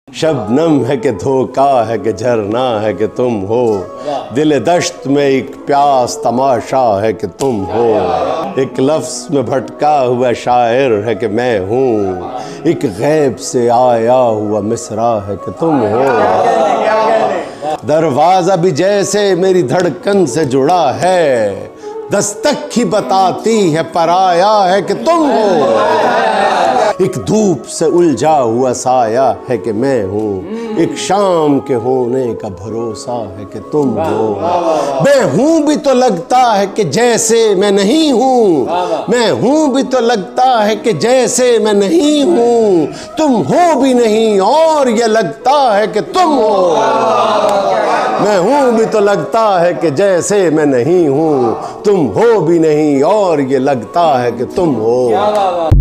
शबनम है कि धोखा है कि झरना है कि तुम हो, दिल दश्त में एक प्यास तमाशा है कि तुम हो। एक लफ्ज़ में भटका हुआ शायर है कि मैं हूँ, एक गैब से आया हुआ मिसरा है कि तुम हो। दरवाज़ा भी जैसे मेरी धड़कन से जुड़ा है, दस्तक ही बताती है पराया है कि तुम हो। एक धूप से उलझा हुआ साया है कि मैं हूँ, एक शाम के होने का भरोसा है कि तुम हो। मैं हूँ भी तो लगता है कि जैसे मैं नहीं हूँ, मैं हूँ भी तो लगता है कि जैसे मैं नहीं हूँ। तुम हो भी नहीं और ये लगता है कि तुम हो। मैं हूँ भी तो लगता है कि जैसे मैं नहीं हूँ, तुम हो भी नहीं और ये लगता है कि तुम हो।